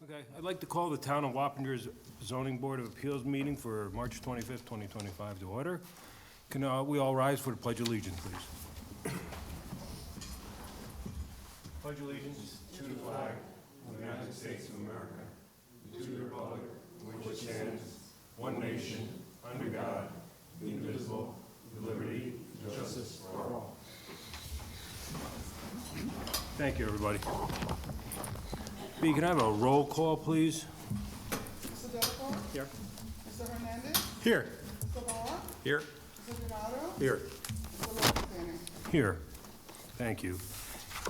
Okay, I'd like to call the Town of Wappinger's Zoning Board of Appeals meeting for March 25th, 2025 to order. Can we all rise for the Pledge of Allegiance, please? Pledge allegiance to the flag of the United States of America, and to the republic for which stands one nation, under God, indivisible, with liberty and justice for all. Thank you, everybody. B, can I have a roll call, please? Mr. Delco? Here. Mr. Hernandez? Here. Mr. Barr? Here. Mr. Donato? Here. Mr. Lopez? Here. Thank you.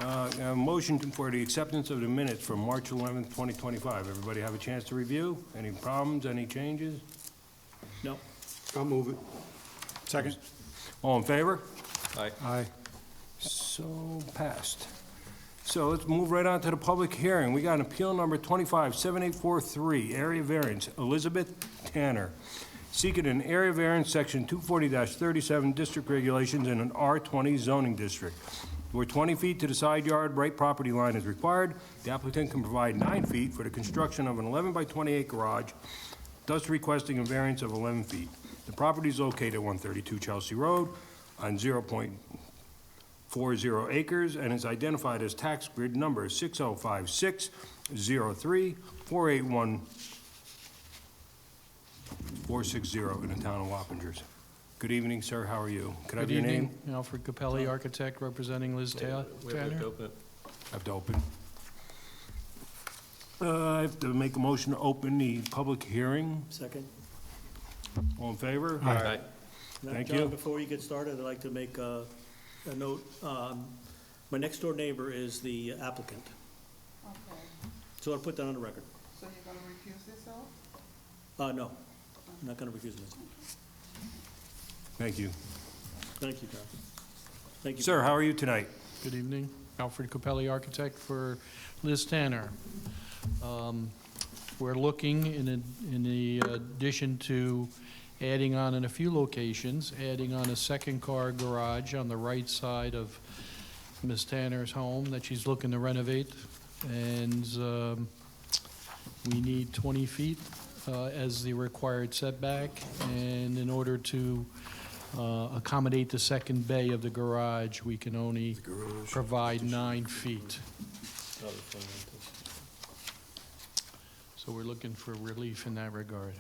A motion for the acceptance of the minutes from March 11th, 2025. Everybody have a chance to review? Any problems, any changes? No. I'll move it. Second. All in favor? Aye. Aye. So passed. So let's move right on to the public hearing. We got an appeal number 257843, area variance, Elizabeth Tanner, seeking an area variance, section 240-37 district regulations in an R20 zoning district, where 20 feet to the side yard right property line is required. The applicant can provide 9 feet for the construction of an 11 by 28 garage, thus requesting a variance of 11 feet. The property is located at 132 Chelsea Road on 0.40 acres and is identified as tax grid number 605603481460 in the town of Wappingers. Good evening, sir. How are you? Could I have your name? Good evening, Alfred Capelli, architect, representing Liz Tanner. I have to open. I have to make a motion to open the public hearing. Second. All in favor? Aye. Thank John, you. before you get started, I'd like to make a note. My next-door neighbor is the applicant, Okay. so I'll put that on the record. So you're gonna recuse yourself? No, I'm not going to recuse myself. Thank you. Thank you, John. Thank you. Sir, how are you tonight? Good evening, Alfred Capelli, architect for Liz Tanner. We're looking, in the addition to adding on in a few locations, adding on a second-car garage on the right side of Ms. Tanner's home that she's looking to renovate. And we need 20 feet as the required setback. And in order to accommodate the second bay of the garage, we can only provide 9 feet. So we're looking for relief in that regard.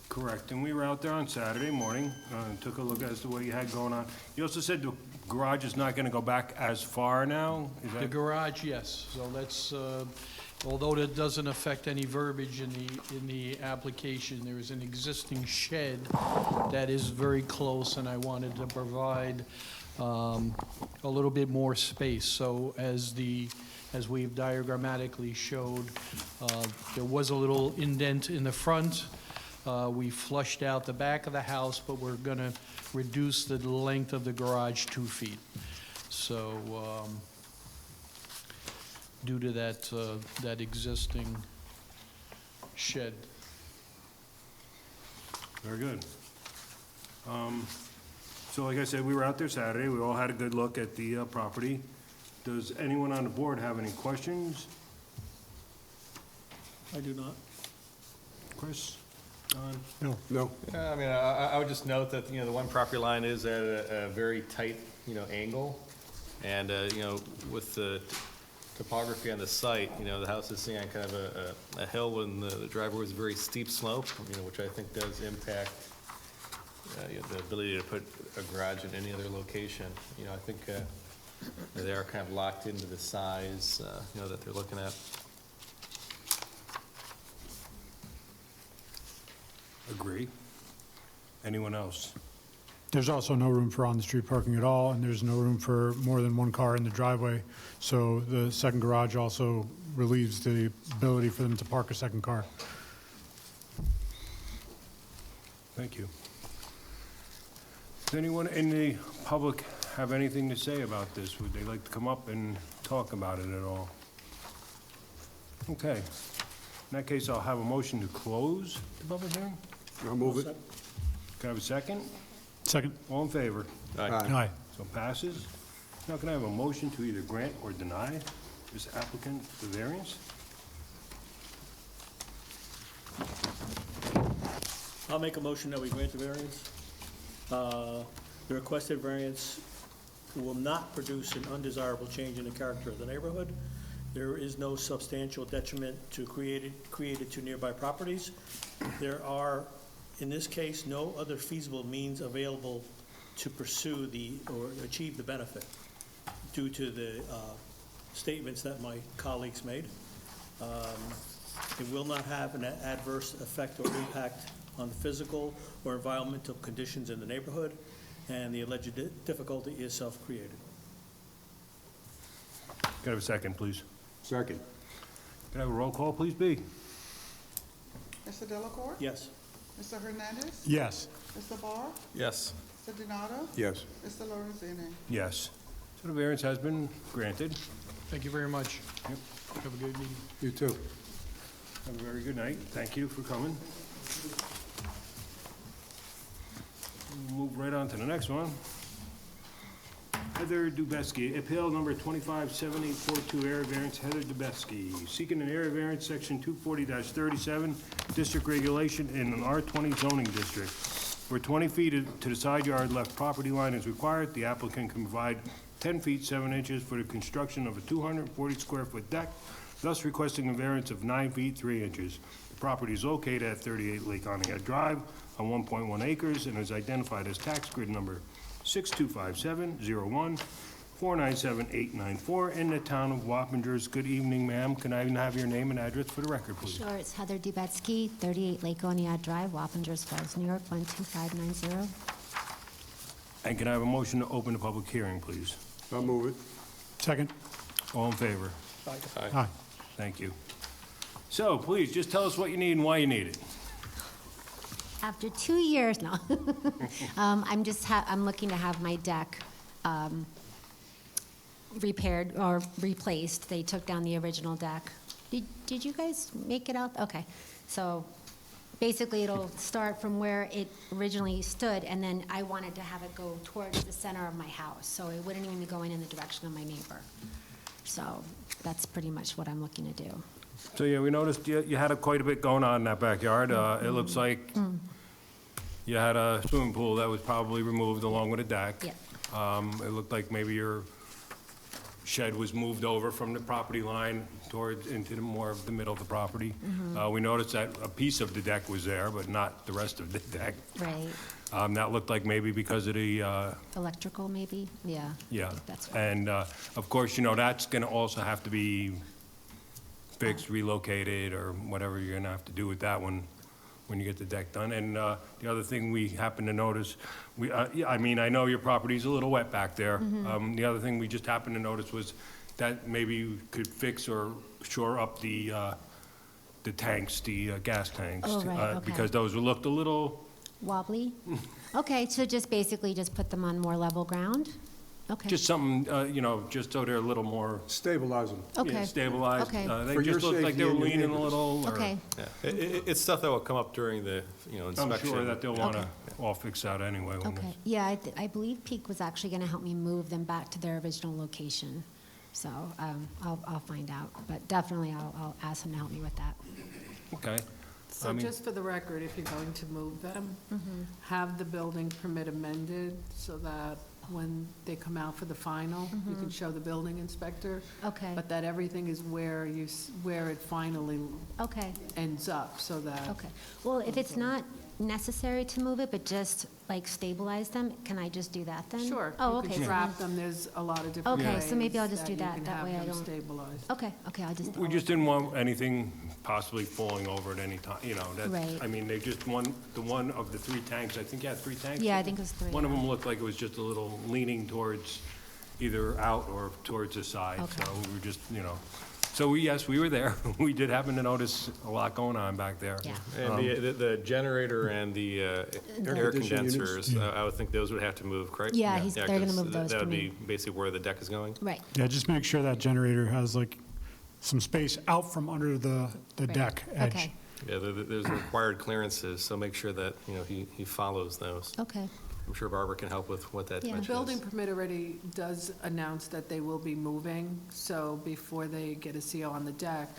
Correct, and we were out there on Saturday morning, and took a look as to what you had going on. You also said the garage is not gonna go back as far now? Is The that, garage, yes, so that's, although that doesn't affect any verbiage in the application, there is an existing shed that is very close, and I wanted to provide a little bit more space. So as we've diagrammatically showed, there was a little indent in the front. We flushed out the back of the house, but we're going to reduce the length of the garage 2 feet. So due to that existing shed. very good. So like I said, we were out there Saturday, we all had a good look at the property. Does anyone on the board have any questions? I do not. Chris? Don? No. Yeah, I mean, I would just note that, the one property line is at a very tight, angle. And, with the topography on the site, the house is sitting on kind of a hill when the driveway was a very steep slope, which I think does impact the ability to put a garage in any other location. I think they are kind of locked into the size, that they're looking at. Agree. Anyone else? There's also no room for on-the-street parking at all, and there's no room for more than one car in the driveway. So the second garage also relieves the ability for them to park a second car. Thank you. Does anyone in the public have anything to say about this? Would they like to come up and talk about it at all? Okay. In that case, I'll have a motion to close the public hearing. I'll move it. Can I have a second? Second. All in favor? Aye. So passes. Now can I have a motion to either grant or deny Is applicant the variance? I'll make a motion that we grant the variance. The requested variance will not produce an undesirable change in the character of the neighborhood. There is no substantial detriment created to nearby properties. There are, in this case, no other feasible means available to pursue or achieve the benefit due to the statements that my colleagues made. It will not have an adverse effect or impact on the physical or environmental conditions in the neighborhood, and the alleged difficulty is self-created. Can I have a second, please? Second. Can I have a roll call, please, B? Mr. Delacorte? Yes. Mr. Hernandez? Yes. Mr. Barr? Yes. Mr. Donato? Yes. Mr. Lorenzini? Yes. So the variance has been granted. Thank you very much. Yep. Have a good meeting. You too. Have a very good night. Thank you for coming. We'll move right on to the next one. Heather Dubeski, appeal number 257842, area variance, Heather Dubeski, seeking an area variance, section 240-37, district regulation in an R20 zoning district. Where 20 feet to the side yard left property line is required, the applicant can provide 10 feet 7 inches for the construction of a 240 square foot deck, thus requesting a variance of 9 feet 3 inches. The property is located at 38 Lake Onega Drive on 1.1 acres and is identified as tax grid number 625701497894 in the town of Wappingers. Good evening, ma'am. Can I have your name and address for the record, please? Sure, it's Heather Dubetsky, 38 Lake Oniad Drive, Wappingers Falls, New York, 12590. And can I have a motion to open the public hearing, please? I'll move it. Second? All in favor? Aye. Thank you. So, please, just tell us what you need and why you need it. After 2 years, no. I'm looking to have my deck repaired or replaced. They took down the original deck. Did you guys make it out? Okay. So basically, it'll start from where it originally stood, and then I wanted to have it go towards the center of my house, so it wouldn't even be going in the direction of my neighbor. So that's pretty much what I'm looking to do. So, yeah, we noticed you had quite a bit going on in that backyard. It looks like you had a swimming pool that was probably removed along with a deck. Yeah. It looked like maybe your shed was moved over from the property line towards, into more of the middle of the property. We noticed that a piece of the deck was there, but not the rest of the deck. Right. That looked like maybe because of the, Electrical, maybe? Yeah. yeah. That's fine. And, of course, that's gonna also have to be fixed, relocated, or whatever you're gonna have to do with that one when you get the deck done. And the other thing we happened to notice, yeah, I mean, I know your property's a little wet back there. The other thing we just happened to notice was that maybe you could fix or shore up the tanks, the gas tanks. Oh, right, okay. Because those looked a little, Wobbly? Okay, so just basically just put them on more level ground? Okay. just something, just so they're a little more Stabilize them. Okay. stabilized. Okay. They For your just looked like they safety were and your leaning a neighbors. little, or Okay, Yeah, it's stuff that will come up during the, I'm inspection. sure that they'll want to Okay. all fix out anyway. when okay. Yeah, I believe Peak was actually going to help me move them back to their original location. So I'll find out, but definitely I'll ask him to help me with that. Okay. So just for the record, if you're going to move them, have the building permit amended so that when they come out for the final, you can show the building inspector, Okay, but that everything is where where it finally okay, ends up, so that. okay. Well, if it's not necessary to move it, but just like stabilize them, can I just do that then? Sure. Oh, You okay. could so trap them, there's a lot of different Okay, ways so maybe I'll just do you that. can That have way I them don't- stabilized. Okay, I'll just. We just didn't want anything possibly falling over at any time, that, Right. I mean, they just, the one of the 3 tanks, I think you had 3 tanks? Yeah, I think it was 3. One of them looked like it was just a little leaning towards either out or towards the side. Okay. So we were just, so yes, we were there. We did happen to notice a lot going on back there. Yeah. And the generator and the air Condition units? condensers, I would think those would have to move, correct? Yeah, they're gonna 'cause move those That for would me. be basically where the deck is going. Right, Yeah, just make sure that generator has like some space out from under the deck edge. okay, Yeah, there's required clearances, so make sure that, he follows those. okay. I'm sure Barbara can help with what that Yeah. The dimension building is. permit already does announce that they will be moving, so before they get a CO on the deck,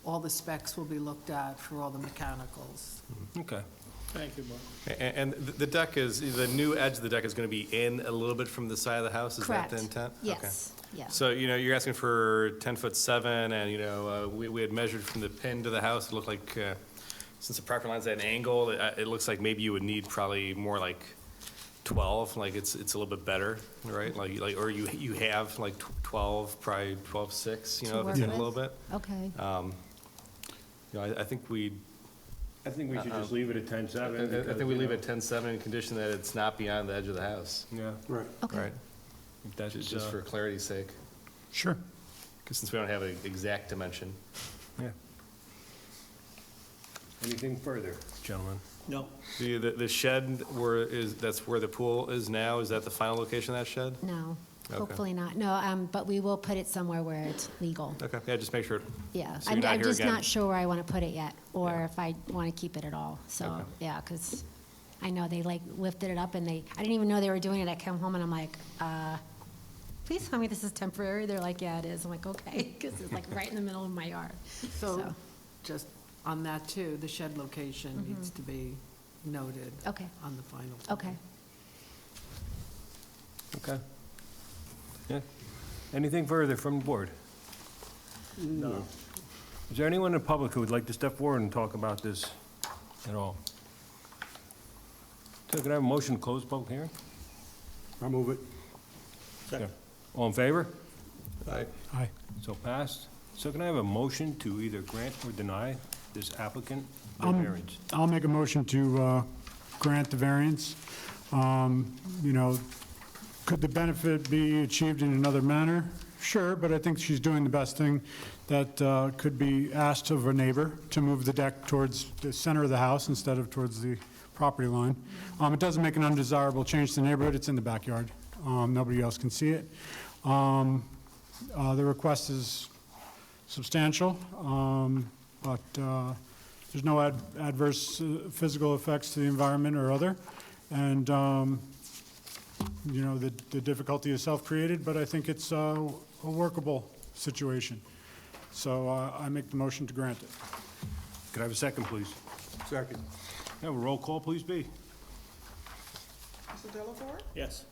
all the specs will be looked at for all the mechanicals. Okay. Thank you, Mark. And the deck is, the new edge of the deck is going to be in a little bit from the side of the house? Is that Correct. the intent? Okay. Yes, yeah. So, you're asking for 10'7", and, we had measured from the pin to the house, it looked like, since the property line's at an angle, it looks like maybe you would need probably more like 12, like it's a little bit better, right? Like, or you have like 12, probably 12.6, To if it's work in a little with? bit. Okay, I think we should just leave it at 10.7. I think we leave it 10'7" in condition that it's not beyond the edge of the house, Yeah, Right. okay. right? that's, Just for clarity's sake, Sure. because since we don't have an exact dimension. yeah. Anything further, gentlemen? No, The shed that's where the pool is now, is that the final location of that shed? No, Okay. hopefully not. No, but we will put it somewhere where it's legal. Okay, yeah, just make sure. Yeah, So you're not I'm here just again. not sure where I want to put it yet, or Yeah. if I want to keep it at all. So, Okay. yeah, because I know they like lifted it up and I didn't even know they were doing it. I come home and I'm like, please tell me this is temporary. They're like, yeah, it is. I'm like, okay, because it's like right in the middle of my yard. So, just on that too, the shed location needs to be noted Okay, on the final. okay. Okay. Yeah. Anything further from the board? no. Is there anyone in the public who would like to step forward and talk about this at all? So can I have a motion to close the public hearing? I move it. Second. All in favor? Aye. Aye. So passed. So can I have a motion to either grant or deny this applicant the Um, variance? I'll make a motion to grant the variance. Could the benefit be achieved in another manner? Sure, but I think she's doing the best thing that could be asked of a neighbor to move the deck towards the center of the house instead of towards the property line. It doesn't make an undesirable change to the neighborhood, it's in the backyard. Nobody else can see it. The request is substantial, but there's no adverse physical effects to the environment or other. And, the difficulty is self-created, but I think it's a workable situation. So I make the motion to grant it. Could I have a second, please? Second. Have a roll call, please, B. Mr. Delacorte? Yes.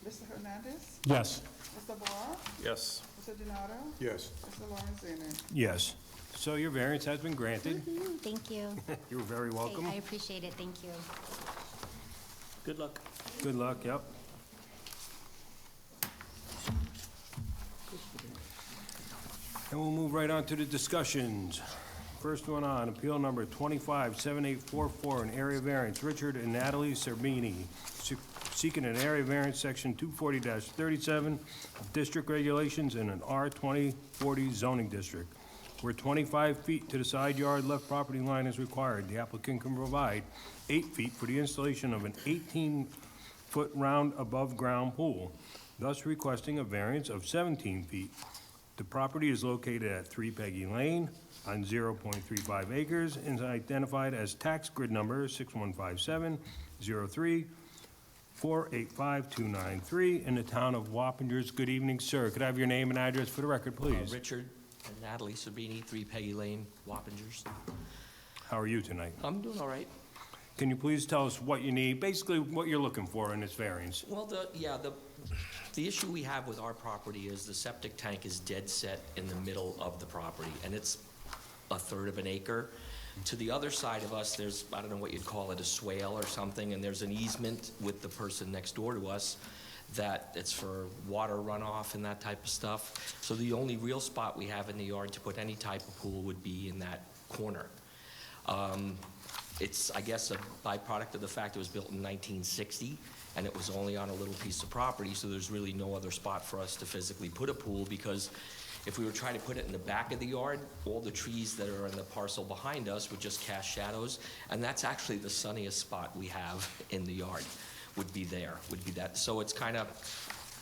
Mr. Hernandez? Yes. Mr. Barr? Yes. Mr. Donato? Yes. Mr. Lawrence? Yes. So your variance has been granted. Thank you. You're very welcome. I appreciate it, thank you. Good luck. Good luck, yep. And we'll move right on to the discussions. First one on, appeal number 257844, an area variance. Richard and Natalie Serbini seeking an area variance, section 240-37 of district regulations in an R2040 zoning district, where 25 feet to the side yard left property line is required. The applicant can provide 8 feet for the installation of an 18-foot round above-ground pool, thus requesting a variance of 17 feet. The property is located at 3 Peggy Lane on 0.35 acres and is identified as tax grid number 6157-03-485293 in the town of Wappingers. Good evening, sir. Could I have your name and address for the record, please? Richard and Natalie Sabini, 3 Peggy Lane, Wappingers. How are you tonight? I'm doing all right. Can you please tell us what you need, basically what you're looking for in this variance? Well, the issue we have with our property is the septic tank is dead set in the middle of the property, and it's a third of an acre. To the other side of us, there's, I don't know what you'd call it, a swale or something, and there's an easement with the person next door to us that it's for water runoff and that type of stuff. So the only real spot we have in the yard to put any type of pool would be in that corner. It's, I guess, a byproduct of the fact it was built in 1960, and it was only on a little piece of property, so there's really no other spot for us to physically put a pool, because if we were trying to put it in the back of the yard, all the trees that are in the parcel behind us would just cast shadows, and that's actually the sunniest spot we have in the yard, would be that. So it's kind of,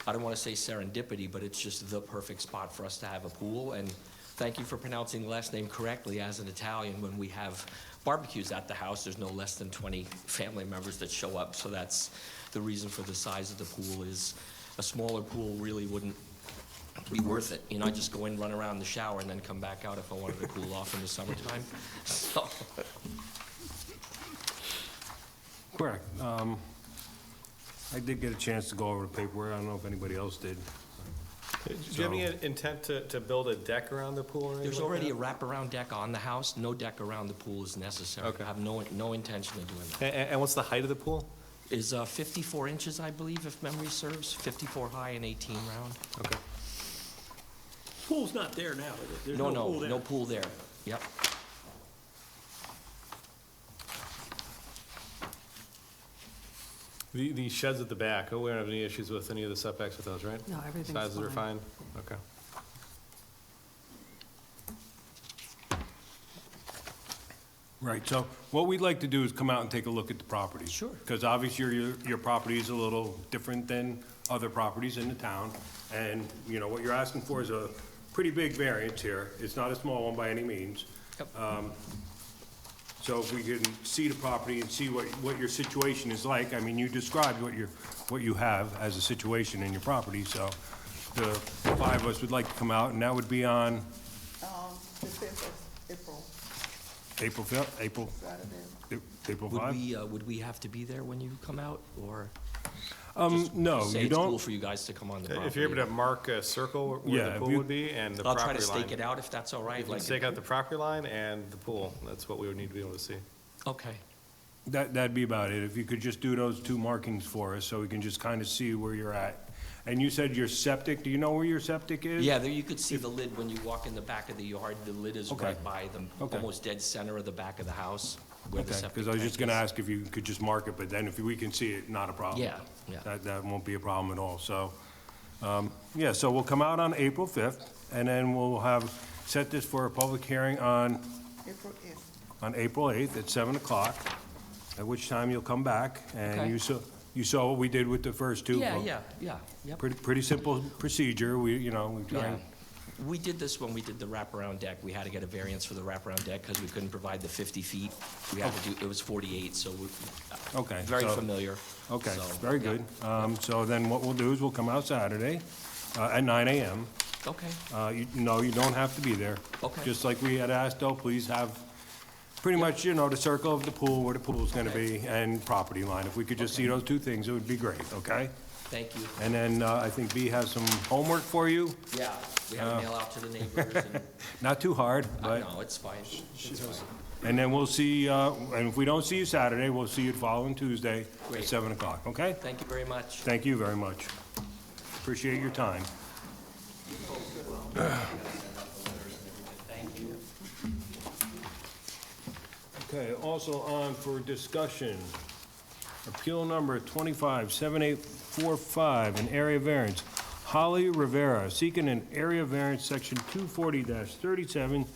I don't want to say serendipity, but it's just the perfect spot for us to have a pool. And thank you for pronouncing the last name correctly as an Italian when we have barbecues at the house, there's no less than 20 family members that show up, so that's the reason for the size of the pool. Is a smaller pool really wouldn't be worth it. You know, I just go in, run around the shower, and then come back out if I wanted to cool off in the summertime. So, Correct. I did get a chance to go over the paperwork. I don't know if anybody else did. Do you have any intent to build a deck around the pool or anything there's like already a that? wraparound deck on the house. No deck around the pool is necessary. Okay. I have no intention of doing that. And what's the height of the pool? Is 54 inches, I believe, if memory serves, 54 high and 18 round. Okay. Pool's not there now, is it? There's No, no pool there. no pool there. Yep. The sheds at the back, we don't have any issues with any of the setbacks with those, right? No, everything's Sizes are fine. fine? Okay. Right, so what we'd like to do is come out and take a look at the property. Sure. Because obviously your property is a little different than other properties in the town. And, you know, what you're asking for is a pretty big variance here. It's not a small one by any means. Yep. So if we can see the property and see what your situation is like, I mean, you described what you have as a situation in your property, so the five of us would like to come out, and that would be on The 5th of April, April 5th, Saturday. April 5? Would we have to be there when you come out, or No, say you it's cool don't, for you guys to come on the property? If you're able to mark a circle Yeah, where if the pool you- would be and the I'll property try line. to stake it out if that's all right. You can stake out the property line and the pool. That's what we would need to be able to see. Okay. that'd be about it. If you could just do those two markings for us, so we can just kind of see where you're at. And you said your septic, do you know where your septic is? Yeah, there you could see the lid when you walk in the back of the yard. The lid is Okay. right by the, Okay. almost dead center of the back of the house, where the Okay, septic because I was just tank gonna is. ask if you could just mark it, but then if we can see it, not a problem. Yeah, yeah. That won't be a problem at all, so, yeah, so we'll come out on April 5th, and then we'll set this for a public hearing on April 8th. April 8th at 7 o'clock, at which time you'll come back, and Okay. you saw what we did with the first two. Yeah, yep. Pretty simple procedure, we try Yeah. and, We did this when we did the wraparound deck. We had to get a variance for the wraparound deck because we couldn't provide the 50 feet. We had to do, it was 48, so we're okay. very so- familiar. Okay, So, very yeah. good. So then what we'll do is we'll come out Saturday at 9 AM. Okay, No, you don't have to be there. Okay. Just like we had asked, though, please have pretty much, the circle of the pool, where the pool's gonna be, and property line. If we could just see those two things, it would be great, okay? thank you. And then I think B has some homework for you. Yeah, we had to mail out to the neighbors and, Not too hard, I but, know, it's fine. It's fine. and then we'll see, and if we don't see you Saturday, we'll see you the following Tuesday at Great. 7 o'clock, okay? Thank you very much. Thank you very much. Appreciate your time. Thank you. Okay, also on for discussion, appeal number 257845, an area variance. Holly Rivera seeking an area variance, section 240-37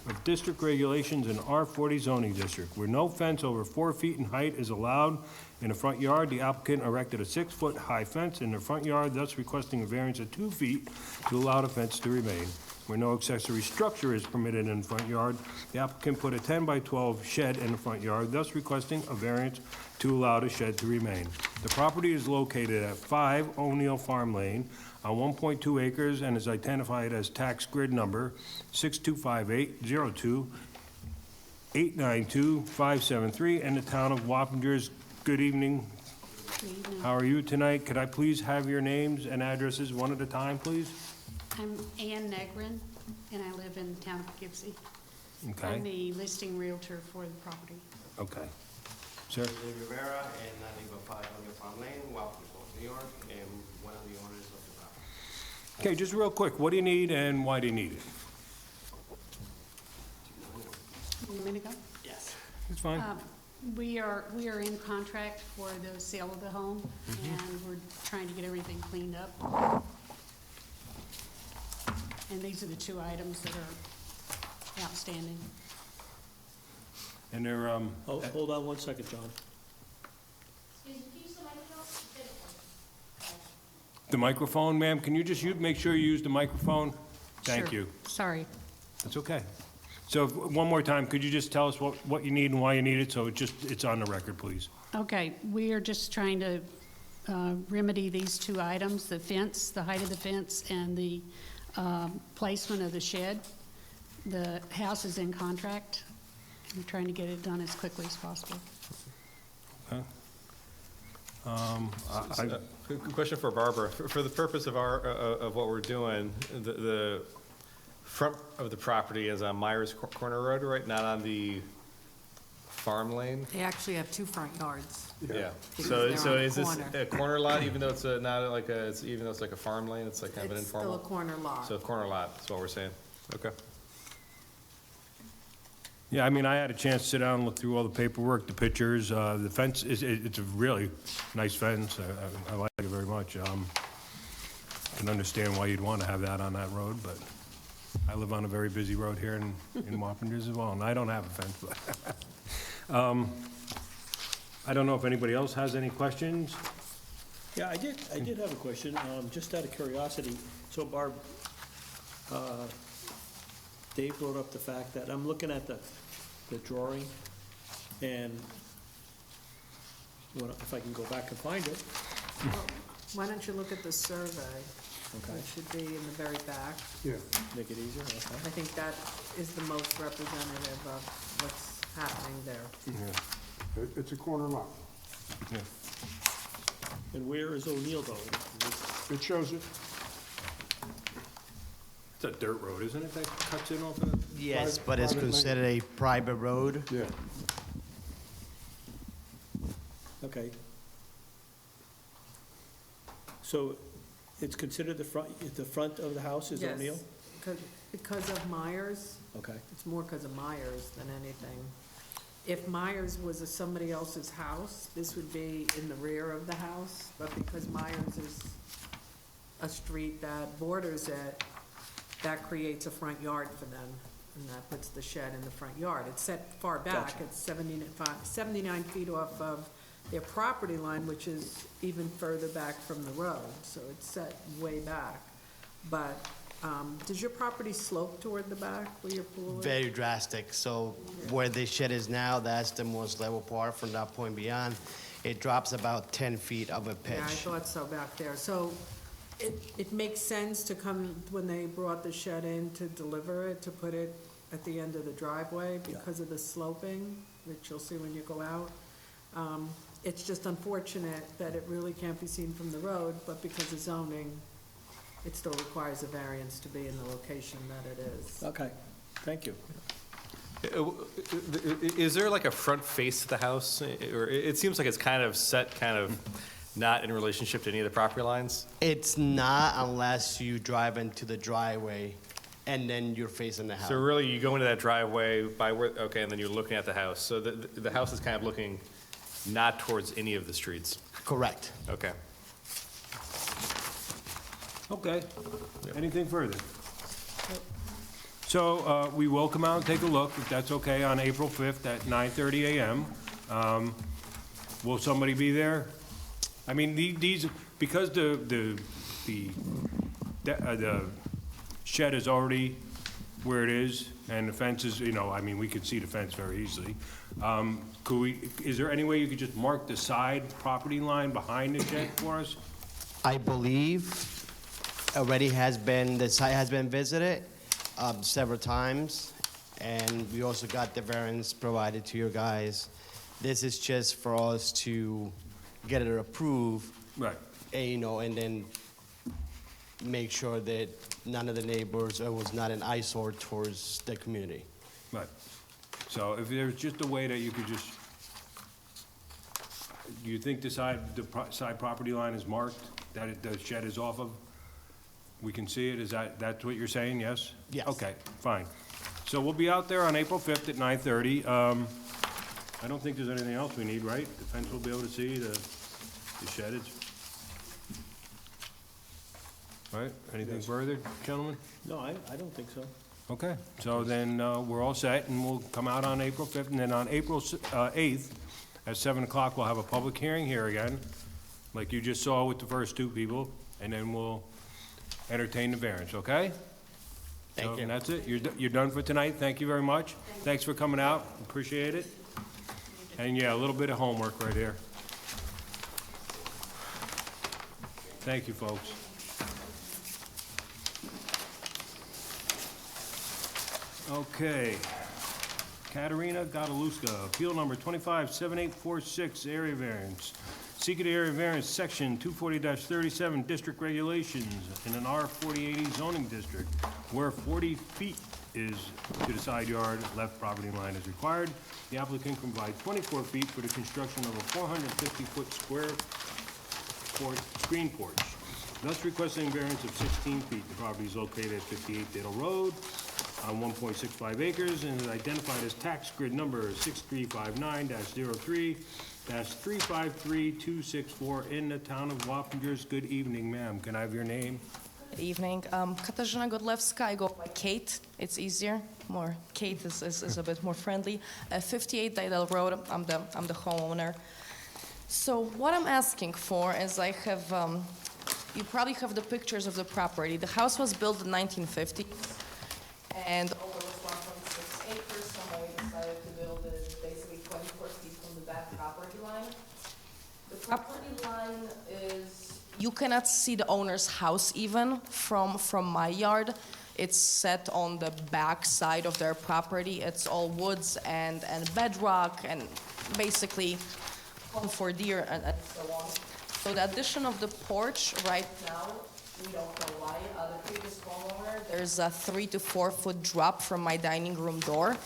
of district regulations in R40 zoning district, where no fence over 4 feet in height is allowed in the front yard. The applicant erected a 6-foot-high fence in the front yard, thus requesting a variance of 2 feet to allow the fence to remain. Where no accessory structure is permitted in the front yard, the applicant put a 10-by-12 shed in the front yard, thus requesting a variance to allow the shed to remain. The property is located at 5 O'Neill Farm Lane on 1.2 acres and is identified as tax grid number 625802892-573 in the town of Wappingers. Good evening. Good evening. How are you tonight? Could I please have your names and addresses one at a time, please? I'm Ann Negrin, and I live in the town of Poughkeepsie. I'm Okay, the listing realtor for the property. okay. Sir? Jose Rivera, and I live at 500 Farm Lane, Wappingers, New York, and one of the owners of the property. Okay, just real quick, what do you need and why do you need it? You want me to go? Yes. It's fine. We are in contract for the sale of the home, and we're trying to get everything cleaned up. And these are the two items that are outstanding. And they're, Hold on one second, John. the microphone, ma'am, can you just make sure you use the microphone? Thank Sure. you. Sorry. That's okay. So one more time, could you just tell us what you need and why you need it, so it's on the record, please? Okay, we are just trying to remedy these two items, the fence, the height of the fence, and the placement of the shed. The house is in contract. I'm trying to get it done as quickly as possible. Quick question for Barbara. For the purpose of of what we're doing, the front of the property is on Myers Corner Road, right? Not on the farm lane? They actually have two front yards. Yeah. Because So they're on a is this corner. a corner lot, even though it's not like even though it's like a farm lane, it's like kind of an It's still a informal? corner lot. So a corner lot, that's what we're saying. Okay. Yeah, I mean, I had a chance to sit down and look through all the paperwork, the pictures. The fence, it's a really nice fence. I like it very much. I can understand why you'd want to have that on that road, but I live on a very busy road here in Wappingers as well, and I don't have a fence, but I don't know if anybody else has any questions? Yeah, I did have a question, just out of curiosity. So Barb, Dave brought up the fact that, I'm looking at the drawing, and if I can go back and find it. Well, why don't you look at the survey? Okay. It should be in the very back. Yeah. Make it easier, okay. I think that is the most representative of what's happening there. It's a corner lot. And where is O'Neill though? It shows it. It's a dirt road, isn't it, that cuts in off of? Yes, Private- but it's private lane. considered a private road. Yeah. Okay. So it's considered the front of the house is Yes, O'Neill? because of Myers, Okay. it's more because of Myers than anything. If Myers was somebody else's house, this would be in the rear of the house, but because Myers is a street that borders it, that creates a front yard for them, and that puts the shed in the front yard. It's set far back, Gotcha. it's 79 feet off of their property line, which is even further back from the road, so it's set way back. But, does your property slope toward the back where your pool is? Very drastic. So where the shed is now, that's the most level part. From that point beyond, it drops about 10 feet of a pitch. Yeah, I thought so back there. So it makes sense to come, when they brought the shed in to deliver it, to put it at the end of the driveway because of the sloping, which you'll see when you go out. It's just unfortunate that it really can't be seen from the road, but because of zoning, it still requires a variance to be in the location that it is. Okay, thank you. Is there like a front face to the house? Or it seems like it's kind of set, kind of not in relationship to any of the property lines? It's not unless you drive into the driveway and then you're facing the house. So really, you go into that driveway by where, okay, and then you're looking at the house. So the house is kind of looking not towards any of the streets? Correct. Okay. Okay. Anything further? So we will come out and take a look, if that's okay, on April 5th at 9:30 a.m. Will somebody be there? I mean, these, because the shed is already where it is, and the fence is, I mean, we can see the fence very easily. Is there any way you could just mark the side property line behind the shed for us? I believe the site has been visited several times, and we also got the variance provided to you guys. This is just for us to get it approved. Right. And then make sure that none of the neighbors, it was not an eyesore towards the community. Right. So if there's just a way that you could just, do you think the side property line is marked, that the shed is off of? We can see it, that's what you're saying, yes? Yes. Okay, fine. So we'll be out there on April 5th at 9:30. I don't think there's anything else we need, right? The fence will be able to see, the shed is. Right, anything further, gentlemen? No, I don't think so. Okay, so then we're all set, and we'll come out on April 5th, and then on April 8th, at 7 o'clock, we'll have a public hearing here again, like you just saw with the first two people, and then we'll entertain the variance, okay? Thank you. And that's it? You're done for tonight? Thank you very much. Thanks for coming out. Appreciate it. And yeah, a little bit of homework right here. Thank you, folks. Okay. Katerina Godaluska, appeal number 257846, area variance. Seeking area variance, section 240-37, district regulations in an R4080 zoning district, where 40 feet is to the side yard, left property line is required. The applicant can provide 24 feet for the construction of a 450-foot square screen porch, thus requesting variance of 16 feet. The property is located at 58 Diddle Road on 1.65 acres and is identified as tax grid number 6359-03-353264 in the town of Wappingers. Good evening, ma'am. Can I have your name? Good evening. Katarzyna Godlewska. I go by Kate. It's easier. More Kate is a bit more friendly. 58 Diddle Road. I'm the homeowner. So what I'm asking for is I have you probably have the pictures of the property. The house was built in 1950, and over was 1.6 acres. Somebody decided to build it basically 24 feet from the back property line. The property line is, you cannot see the owner's house even from my yard. It's set on the back side of their property. It's all woods and bedrock and basically home for deer and so on. So the addition of the porch right now, we don't know why. The previous homeowner, there's a 3 to 4 foot drop from my dining room door.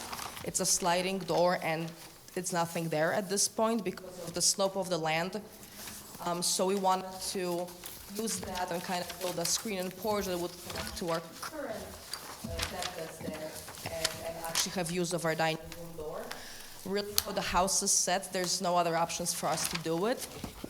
It's a sliding door and it's nothing there at this point because of the slope of the land. So we wanted to use that and kind of build a screen and porch that would connect to our current deck that's there and actually have use of our dining room door. Really, how the house is set, there's no other options for us to do it.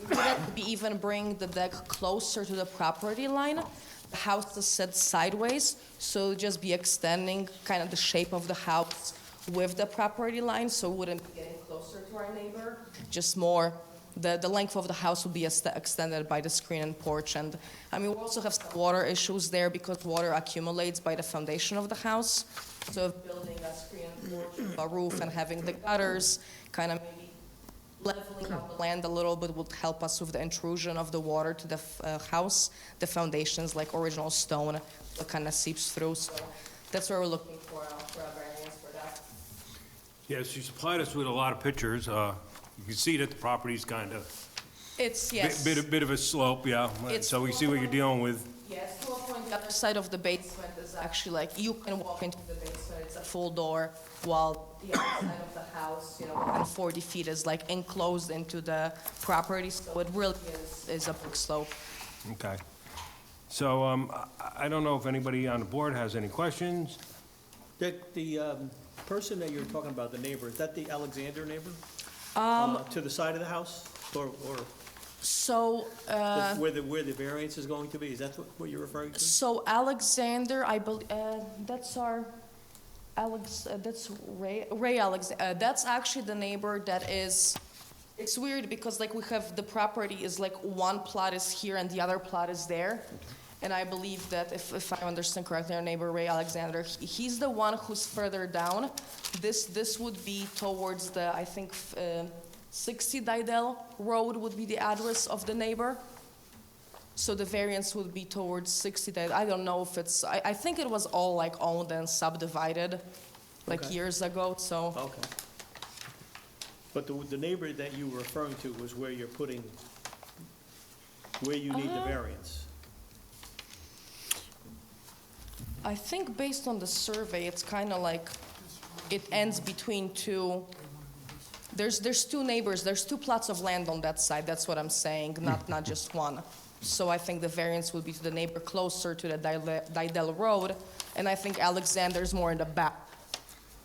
We couldn't even bring the deck closer to the property line. The house is set sideways, so it'll just be extending kind of the shape of the house with the property line, so it wouldn't be getting closer to our neighbor. Just more, the length of the house would be extended by the screen and porch. And I mean, we also have some water issues there because water accumulates by the foundation of the house. So building a screen and porch, a roof, and having the gutters, kind of maybe leveling out the land a little bit would help us with the intrusion of the water to the house. The foundation's like original stone that kind of seeps through. So that's what we're looking for a variance for that. Yes, you supplied us with a lot of pictures. You can see that the property's kind of It's, yes. bit of a slope, yeah. It's So we see what you're dealing with. Yes, to a point, the other side of the basement is actually like, you can walk into the basement, it's a full door, while the other side of the house, within 40 feet is like enclosed into the property, so it really is a big slope. Okay. So, I don't know if anybody on the board has any questions? The person that you're talking about, the neighbor, is that the Alexander neighbor? To the side of the house, or So, where the variance is going to be? Is that what you're referring to? so Alexander, I believe, that's our, that's Ray Alexander. That's actually the neighbor that is, it's weird because like we have, the property is like one plot is here and the other plot is there. And I believe that if I understand correctly, our neighbor Ray Alexander, he's the one who's further down. This would be towards the, I think, 60 Diddle Road would be the address of the neighbor. So the variance would be towards 60 Diddle. I don't know if it's, I think it was all like owned and subdivided like Okay. years ago, so. Okay. But the neighbor that you were referring to was where you're putting, where you need the variance. I think based on the survey, it's kind of like, it ends between two, there's two neighbors, there's two plots of land on that side, that's what I'm saying, not just one. So I think the variance would be to the neighbor closer to the Diddle Road, and I think Alexander's more in the back.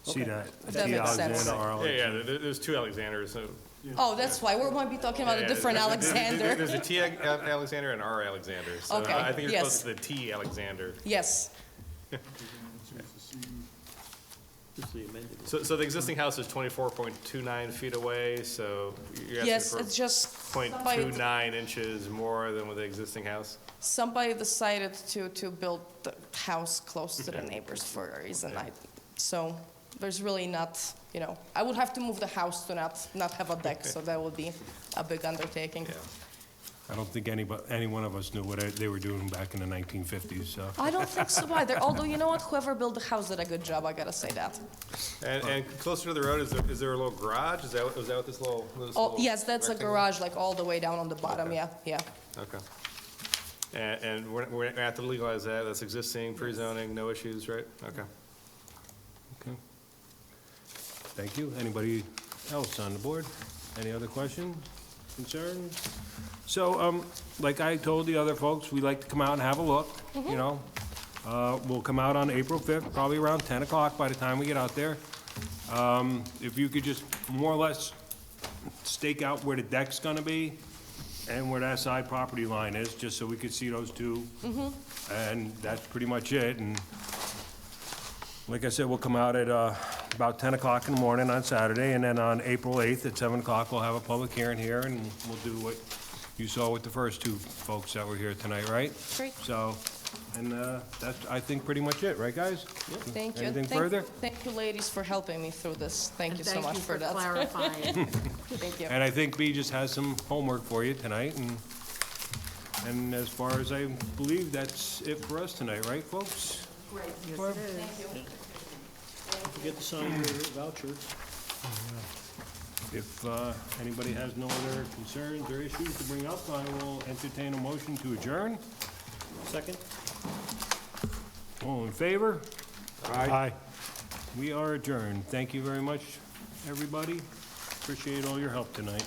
See that? That T. makes sense. Alexander, There's two Alexanders, so. Oh, that's why, we might be talking about a different Alexander. There's a T. Alexander and R. Alexander, so Okay, I think you're yes. close to the T. Alexander. Yes. This is the amended. So the existing house is 24.29 feet away, so you're Yes, asking it's just for somebody, 0.29 inches more than with the existing house? somebody decided to build the house close to the neighbors for a reason. So there's really not, you know, I would have to move the house to not have a deck, so that would be a big undertaking. Yeah. I don't think any one of us knew what they were doing back in the 1950s, so. I don't think so either, although you know what, whoever built the house did a good job, I gotta say that. And closer to the road, is there a little garage? Is that what this little? Oh, yes, that's a garage, like all the way down on the bottom, Okay. yeah. Okay. And we're gonna have to legalize that, that's existing, pre-zoning, no issues, right? Okay. Okay. Thank you. Anybody else on the board? Any other questions, concerns? So, like I told the other folks, we like to come out and have a look, you know? We'll come out on April 5th, probably around 10 o'clock by the time we get out there. If you could just more or less stake out where the deck's gonna be and where that side property line is, just so we could see those two. And that's pretty much it. And like I said, we'll come out at about 10 o'clock in the morning on Saturday, and then on April 8th at 7 o'clock, we'll have a public hearing here, and we'll do what you saw with the first two folks that were here tonight, right? Great. So, and that's, I think, pretty much it, right, guys? Thank you. Anything Thank- further? Thank you, ladies, for helping me through this. Thank you so Thank much you for that. clarifying. Thank you. And I think B just has some homework for you tonight, and as far as I believe, that's it for us tonight, right, folks? Yes, it is. Don't forget to sign your vouchers. If anybody has no other concerns or issues to bring up, I will entertain a motion to adjourn. Second? All in favor? Aye. We are adjourned. Thank you very much, everybody. Appreciate all your help tonight.